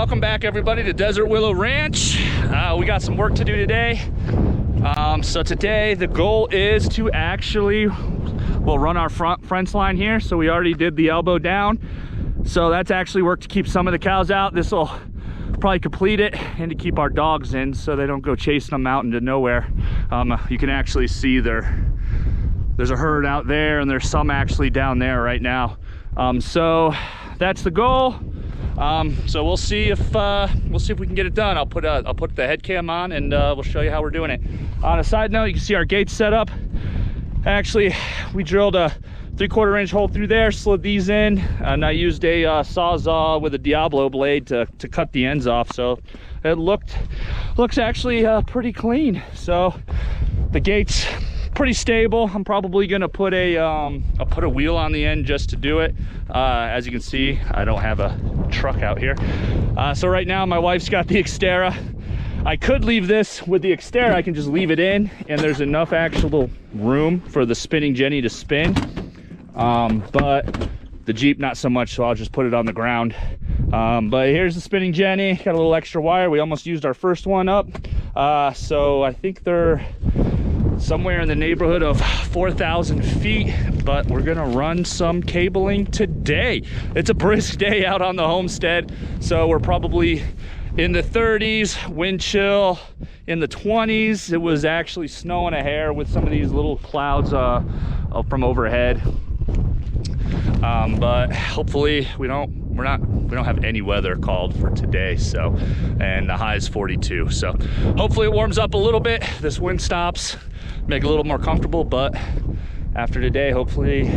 welcome back everybody to Desert Willow Ranch. We got some work to do today. So today the goal is to actually, we'll run our fence line here. So we already did the elbow down. So that's actually work to keep some of the cows out. This will probably complete it, and to keep our dogs in so they don't go chasing them out into nowhere. You can actually see there's a herd out there, and there's some actually down there right now. So that's the goal. So we'll see if we can get it done. I'll put the head cam on, and we'll show you how we're doing it. On a side note, you can see our gates set up. Actually, we drilled a 3/4 inch hole through there, slid these in, and I used a sawzall with a Diablo blade to cut the ends off. So it looks actually pretty clean. So the gate's pretty stable. I'm probably gonna put I'll put a wheel on the end just to do it. As you can see, I don't have a truck out here. So right now my wife's got the Xterra. I could leave this with the Xterra. I can just leave it in, and there's enough actual room for the spinning Jenny to spin. But the Jeep not so much, so I'll just put it on the ground. But here's the spinning Jenny. Got a little extra wire. We almost used our first one up. So I think they're somewhere in the neighborhood of 4,000 feet, but we're gonna run some cabling today. It's a brisk day out on the homestead, so we're probably in the 30s, wind chill in the 20s. It was actually snowing a hair with some of these little clouds from overhead. But hopefully we don't have any weather called for today. So, and the high is 42. So hopefully it warms up a little bit. This wind stops, make it a little more comfortable. But after today, hopefully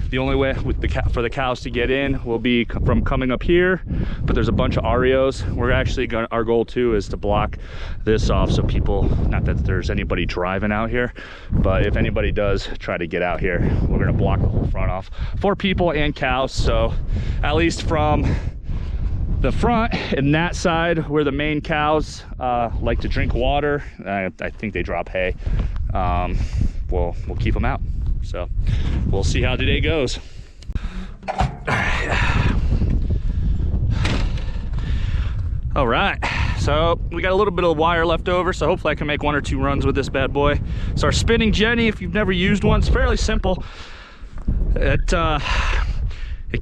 the only way for the cows to get in will be from coming up here. But there's a bunch of REOs. We're actually our goal too is to block this off, so people, not that there's anybody driving out here, but if anybody does try to get out here, we're gonna block the whole front off for people and cows. So at least from the front and that side where the main cows like to drink water, I think they drop hay, we'll keep them out. So we'll see how today goes. All right, so we got a little bit of wire left over, so hopefully I can make 1 or 2 runs with this bad boy. So our spinning Jenny, if you've never used one, it's fairly simple. It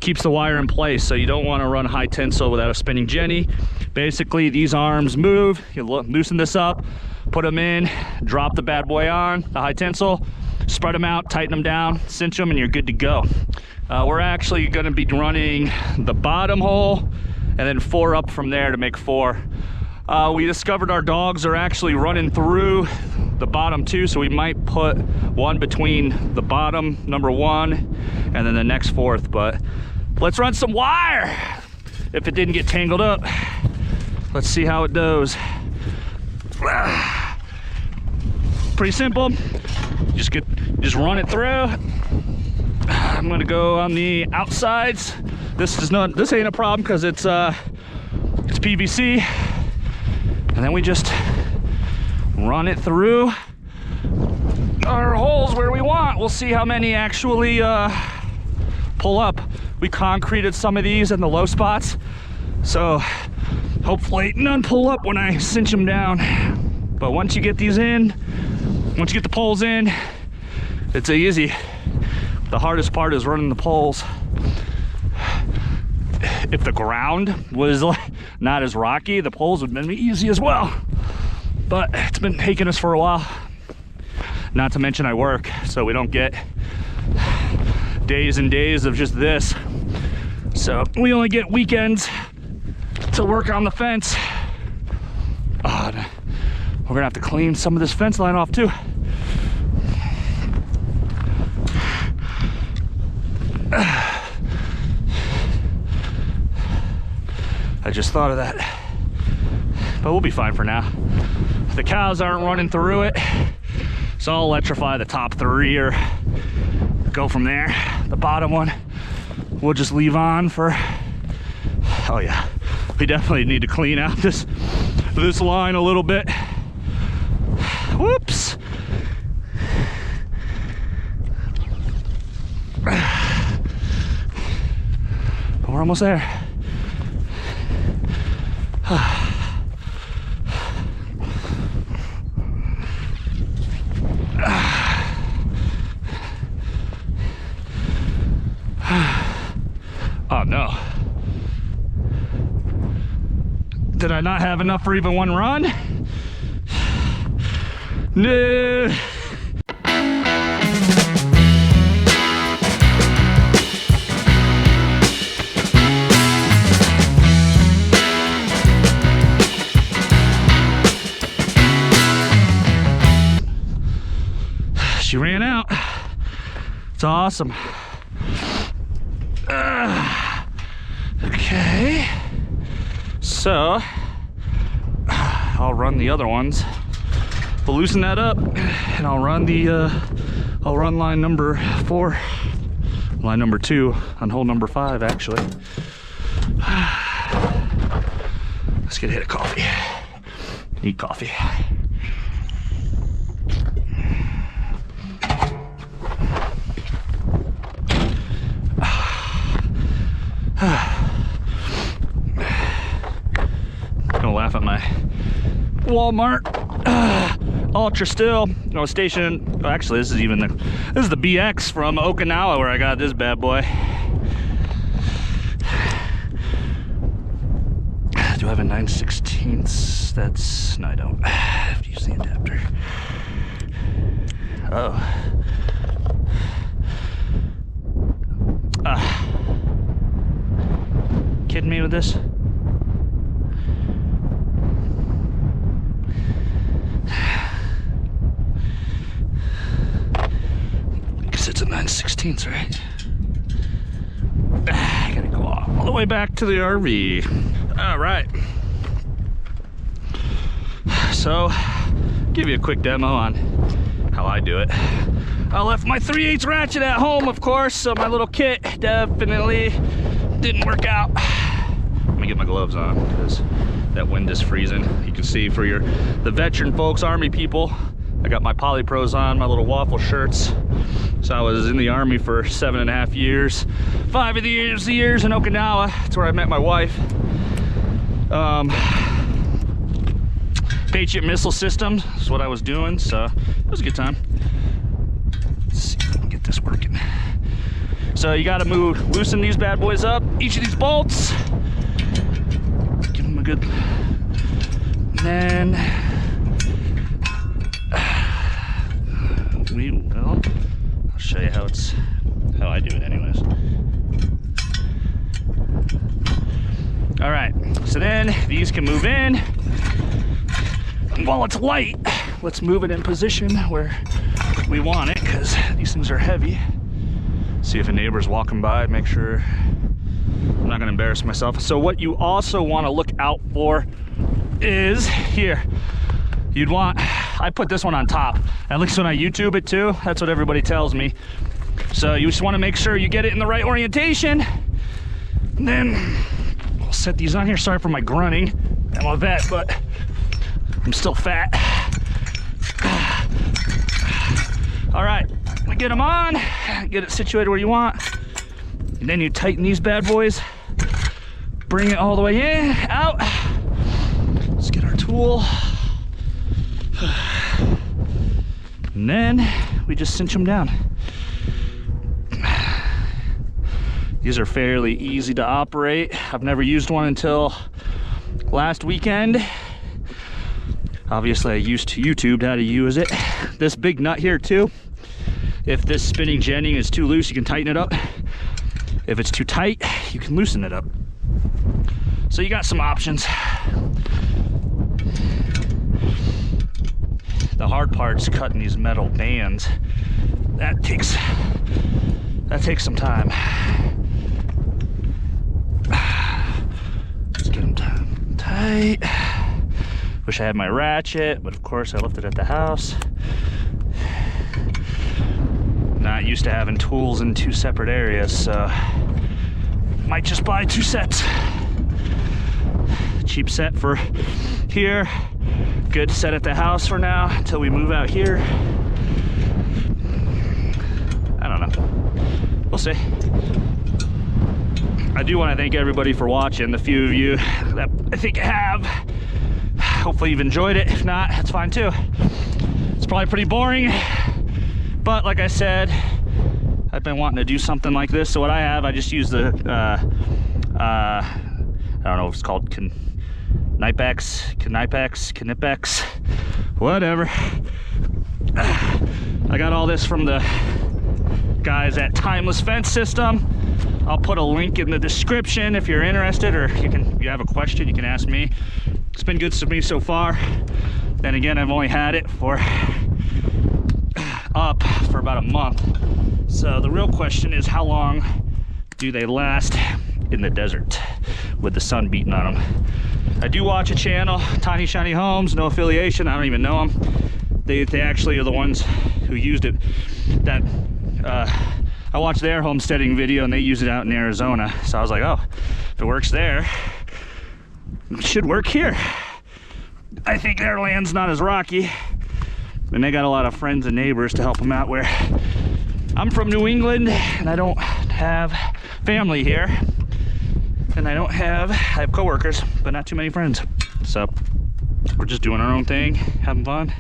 keeps the wire in place, so you don't want to run high tensile without a spinning Jenny. Basically, these arms move, you loosen this up, put them in, drop the bad boy on, the high tensile, spread them out, tighten them down, cinch them, and you're good to go. We're actually going to be running the bottom hole and then 4 up from there to make 4. We discovered our dogs are actually running through the bottom 2, so we might put one between the bottom number 1 and then the next 4th. But let's run some wire. If it didn't get tangled up, let's see how it goes. Pretty simple. Just run it through. I'm gonna go on the outsides. This ain't a problem because it's PVC, and then we just run it through our holes where we want. We'll see how many actually pull up. We concreted some of these in the low spots, so hopefully none pull up when I cinch them down. But once you get these in, once you get the poles in, it's easy. The hardest part is running the poles. If the ground was not as rocky, the poles would have been easy as well. But it's been taking us for a while. Not to mention I work, so we don't get days and days of just this. So we only get weekends to work on the fence. Oh, we're gonna have to clean some of this fence line off too. I just thought of that, but we'll be fine for now. The cows aren't running through it, so I'll electrify the top 3 or go from there. The bottom one we'll just leave on for, oh yeah, we definitely need to clean out this line a little bit. Whoops. But we're almost there. Oh no. Did I not have enough for even one run? No. She ran out. It's awesome. Okay. So I'll run the other ones. We'll loosen that up, and I'll run line number 4, line number 2 on hole number 5 actually. Let's get a hit of coffee. Need coffee. Gonna laugh at my Walmart Ultra Still. No station. Oh, actually, this is the BX from Okinawa where I got this bad boy. Do I have a 9/16? That's no, I don't. I have to use the adapter. Oh. Kidding me with this? Because it's a 9/16, right? I gotta go all the way back to the RV. All right. So, give you a quick demo on how I do it. I left my 3/8 ratchet at home, of course, so my little kit definitely didn't work out. Let me get my gloves on because that wind is freezing. You can see for the veteran folks, Army people, I got my polypros on, my little waffle shirts. So I was in the Army for 7.5 years. 5 of the years in Okinawa. That's where I met my wife. Patriot missile systems is what I was doing, so it was a good time. Let's see if I can get this working. So you gotta loosen these bad boys up. Each of these bolts, give them a good, and then I'll show you how I do it anyways. All right, so then these can move in. And while it's light, let's move it in position where we want it, because these things are heavy. See if a neighbor's walking by, make sure I'm not gonna embarrass myself. So what you also wanna look out for is here. I put this one on top. At least when I YouTube it too, that's what everybody tells me. So you just wanna make sure you get it in the right orientation. And then we'll set these on here. Sorry for my grunting. I'm a vet, but I'm still fat. All right, we get them on, get it situated where you want. And then you tighten these bad boys, bring it all the way in, out. Let's get our tool. And then we just cinch them down. These are fairly easy to operate. I've never used one until last weekend. Obviously I YouTubed how to use it. This big nut here too, if this spinning jetting is too loose, you can tighten it up. If it's too tight, you can loosen it up. So you got some options. The hard part's cutting these metal bands. That takes some time. Let's get them tight. Wish I had my ratchet, but of course I left it at the house. Not used to having tools in 2 separate areas, so might just buy 2 sets. Cheap set for here. Good set at the house for now until we move out here. I don't know. We'll see. I do want to thank everybody for watching. The few of you that I think have. Hopefully you've enjoyed it. If not, that's fine too. It's probably pretty boring, but like I said, I've been wanting to do something like this. So what I have, I just use the I don't know if it's called Knipex, whatever. I got all this from the guys at Timeless Fence System. I'll put a link in the description if you're interested, or you have a question, you can ask me. It's been good to me so far. Then again, I've only had it for about a month. So the real question is, how long do they last in the desert with the sun beating on them? I do watch a channel, Tiny Shiny Homes, no affiliation, I don't even know them. They actually are the ones who used it. I watched their homesteading video and they use it out in Arizona. So I was like, oh, if it works there, it should work here. I think their land's not as rocky, and they got a lot of friends and neighbors to help them out, where I'm from New England and I don't have family here, and I have coworkers, but not too many friends. So we're just doing our own thing, having fun.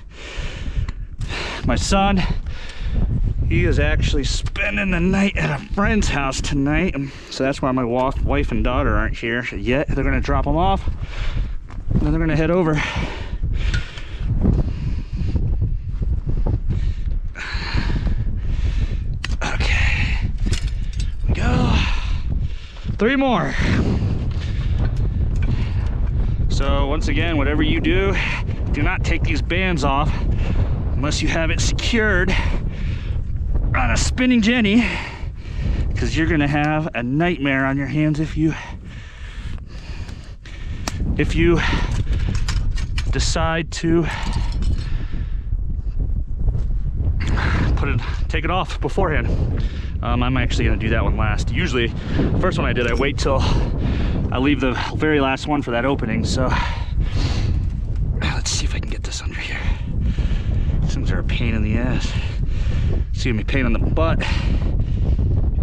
My son, he is actually spending the night at a friend's house tonight, so that's why my wife and daughter aren't here yet. They're gonna drop him off, and then they're gonna head over. Okay, we go. 3 more. So once again, whatever you do not take these bands off unless you have it secured on a spinning Jenny, because you're gonna have a nightmare on your hands if you decide to take it off beforehand. I'm actually gonna do that one last. Usually, the first one I did, I wait till I leave the very last one for that opening. So let's see if I can get this under here. These things are a pain in the ass. Excuse me, pain in the butt.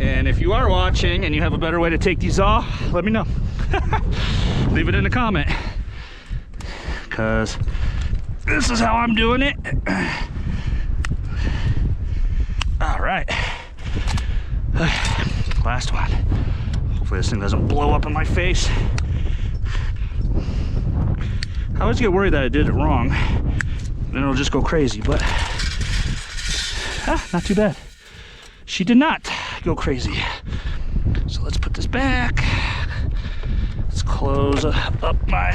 And if you are watching and you have a better way to take these off, let me know. Leave it in a comment, because this is how I'm doing it. All right, last one. Hopefully this thing doesn't blow up in my face. I always get worried that I did it wrong, then it'll just go crazy, but not too bad. She did not go crazy. So let's put this back. Let's close up my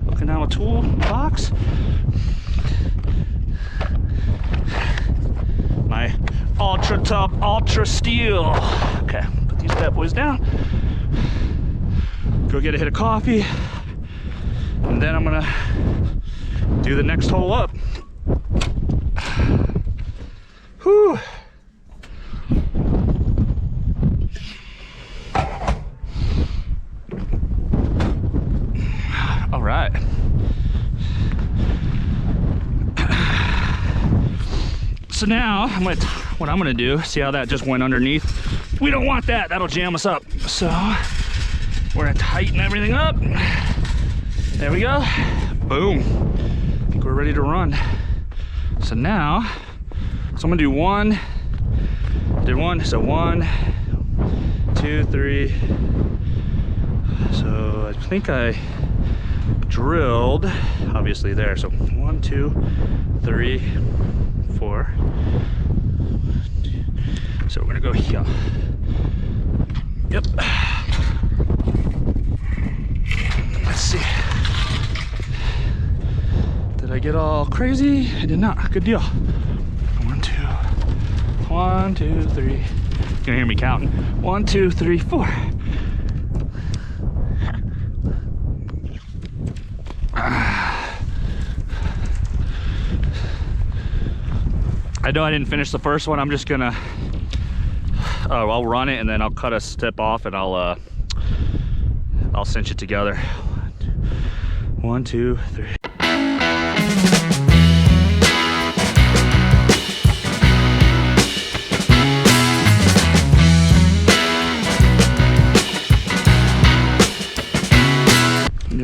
Okinawa tool box. My ultra top, ultra steel. Okay, put these bad boys down. Go get a hit of coffee. And then I'm gonna do the next hole up. Whew. All right. So now what I'm gonna do, see how that just went underneath? We don't want that, that'll jam us up. So we're gonna tighten everything up. There we go. Boom. I think we're ready to run. So now, I'm gonna do one. So 1, 2, 3. So I think I drilled, obviously there. So 1, 2, 3, 4. So we're gonna go here. Yep. Let's see. Did I get all crazy? I did not. Good deal. 1, 2, 3. You're gonna hear me counting. 1, 2, 3, 4. I know I didn't finish the first one. I'm just gonna, I'll run it and then I'll cut a step off and I'll cinch it together. 1, 2, 3.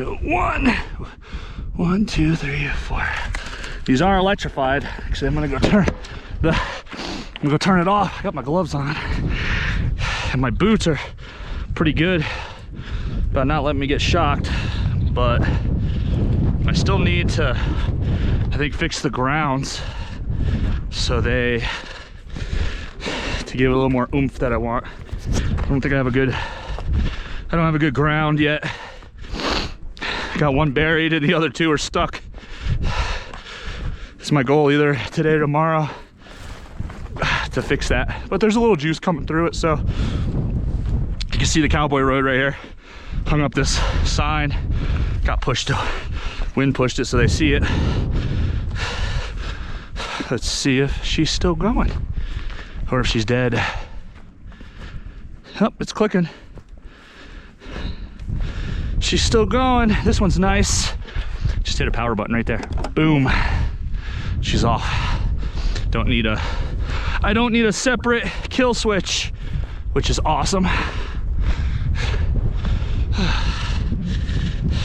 go 1, 1, 2, 3, 4. These are electrified. Actually, I'm gonna go turn it off. I got my gloves on, and my boots are pretty good about not letting me get shocked. But I still need to, I think, fix the grounds so to give it a little more oomph that I want. I don't think I don't have a good ground yet. Got one buried and the other two are stuck. It's my goal either today or tomorrow to fix that. But there's a little juice coming through it, so you can see the cowboy road right here. Hung up this sign, got pushed, wind pushed it so they see it. Let's see if she's still going or if she's dead. Oh, it's clicking. She's still going. This one's nice. Just hit a power button right there. Boom. She's off. I don't need a separate kill switch, which is awesome.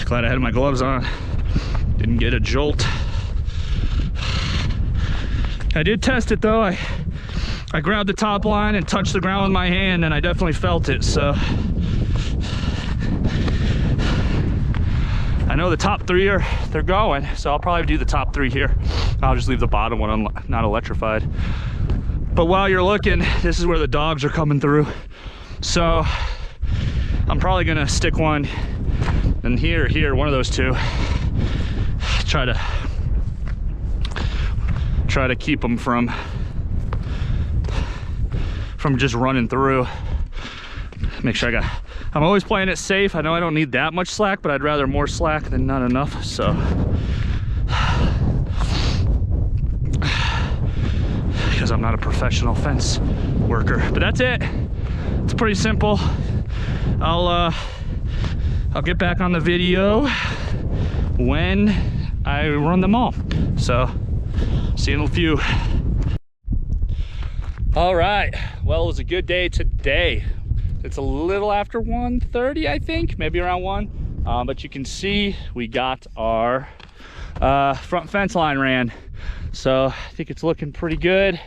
Glad I had my gloves on. Didn't get a jolt. I did test it though. I grabbed the top line and touched the ground with my hand, and I definitely felt it, so. I know the top 3 they're going, so I'll probably do the top 3 here. I'll just leave the bottom one not electrified. But while you're looking, this is where the dogs are coming through. So I'm probably gonna stick one in here, one of those two. Try to keep them from just running through. Make sure I'm always playing it safe. I know I don't need that much slack, but I'd rather more slack than not enough, so. Because I'm not a professional fence worker, but that's it. It's pretty simple. I'll get back on the video when I run them all. So, see you in a few. All right, well, it was a good day today. It's a little after 1:30, I think, maybe around 1. But you can see we got our front fence line ran. So I think it's looking pretty good.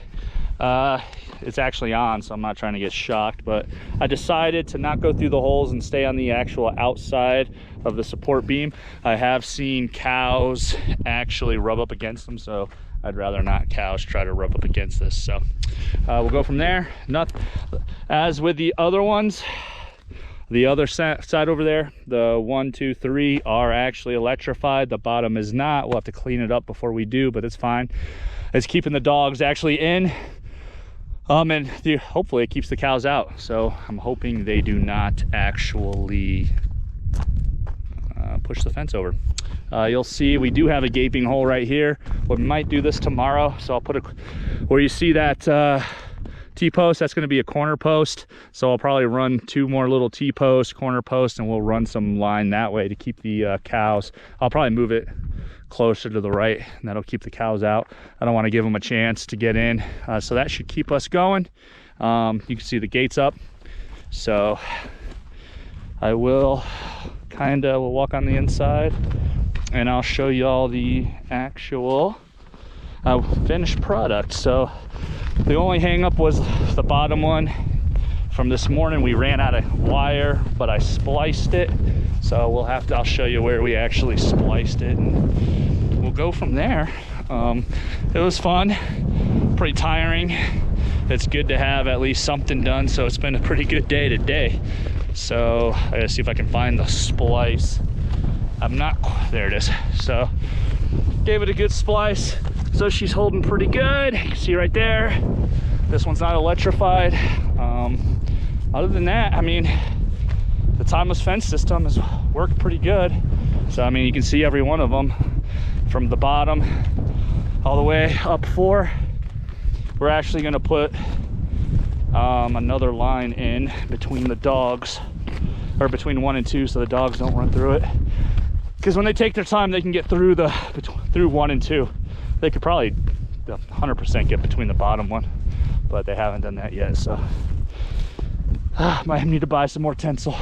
It's actually on, so I'm not trying to get shocked, but I decided to not go through the holes and stay on the actual outside of the support beam. I have seen cows actually rub up against them, so I'd rather not cows try to rub up against this. So we'll go from there. As with the other ones, the other side over there, the 1, 2, 3 are actually electrified. The bottom is not. We'll have to clean it up before we do, but it's fine. It's keeping the dogs actually in. And hopefully it keeps the cows out. So I'm hoping they do not actually push the fence over. You'll see we do have a gaping hole right here. We might do this tomorrow, so I'll put where you see that T-post, that's going to be a corner post, so I'll probably run 2 more little T-posts, corner posts, and we'll run some line that way to keep the cows. I'll probably move it closer to the right, and that'll keep the cows out. I don't want to give them a chance to get in, so that should keep us going. You can see the gates up, so I will we'll walk on the inside and I'll show you all the actual finished product. So the only hang up was the bottom one from this morning. We ran out of wire, but I spliced it, so I'll show you where we actually spliced it, and we'll go from there. It was fun, pretty tiring. It's good to have at least something done, so it's been a pretty good day today. So I gotta see if I can find the splice. There it is. So gave it a good splice, so she's holding pretty good. You can see right there, this one's not electrified. Other than that, I mean, the timeless fence system has worked pretty good. So I mean, you can see every one of them from the bottom all the way up 4. We're actually going to put another line in between the dogs, or between 1 and 2, so the dogs don't run through it. Because when they take their time, they can get through 1 and 2. They could probably 100% get between the bottom one, but they haven't done that yet. So might need to buy some more tinsel.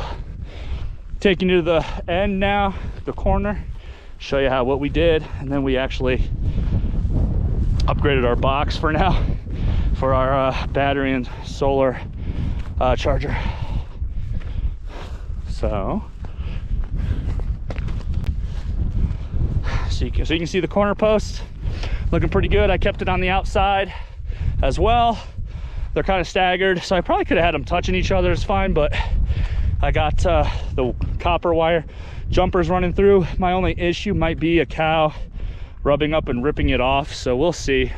taking you to the end now, the corner, show you what we did, and then we actually upgraded our box for now for our battery and solar charger. So you can see the corner posts looking pretty good. I kept it on the outside as well. They're kind of staggered, so I probably could have had them touching each other. It's fine, but I got the copper wire jumpers running through. My only issue might be a cow rubbing up and ripping it off, so we'll see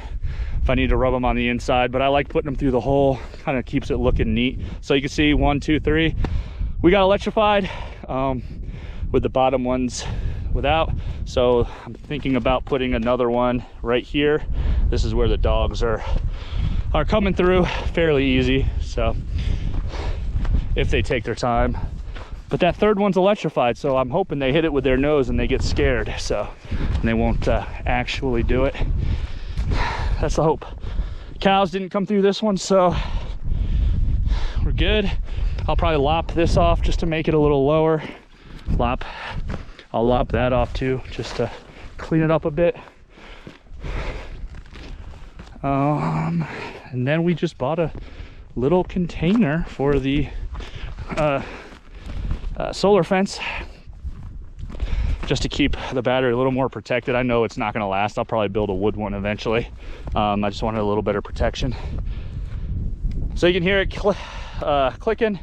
if I need to rub them on the inside, but I like putting them through the hole. Kind of keeps it looking neat. So you can see 1, 2, 3 we got electrified, with the bottom ones without. So I'm thinking about putting another one right here. This is where the dogs are coming through fairly easy, so if they take their time. But that third one's electrified, so I'm hoping they hit it with their nose and they get scared, so and they won't actually do it. That's the hope. Cows didn't come through this one, so we're good. I'll probably lop this off just to make it a little lower. I'll lop that off too, just to clean it up a bit. And then we just bought a little container for the solar fence, just to keep the battery a little more protected. I know it's not going to last. I'll probably build a wood one eventually. I just wanted a little better protection. So you can hear it clicking,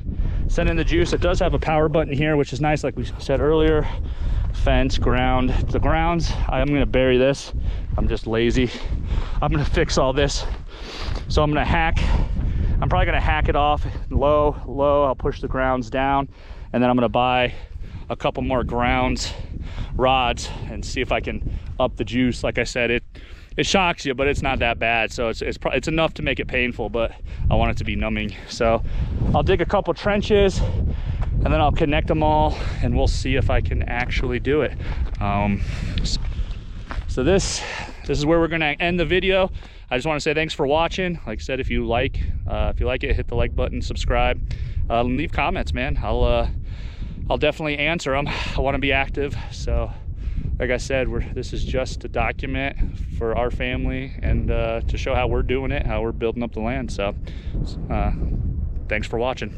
sending the juice. It does have a power button here, which is nice, like we said earlier. Fence, ground. The grounds, I'm going to bury this. I'm just lazy. I'm going to fix all this. So I'm probably going to hack it off low. I'll push the grounds down, and then I'm going to buy a couple more grounds rods and see if I can up the juice. Like I said, it shocks you, but it's not that bad. So it's enough to make it painful, but I want it to be numbing. So I'll dig a couple trenches and then I'll connect them all, and we'll see if I can actually do it. So this is where we're gonna end the video. I just want to say thanks for watching. Like I said, if you like it, hit the like button, subscribe, leave comments, man. I'll definitely answer them. I want to be active. So like I said, this is just a document for our family and to show how we're doing it, how we're building up the land. So thanks for watching.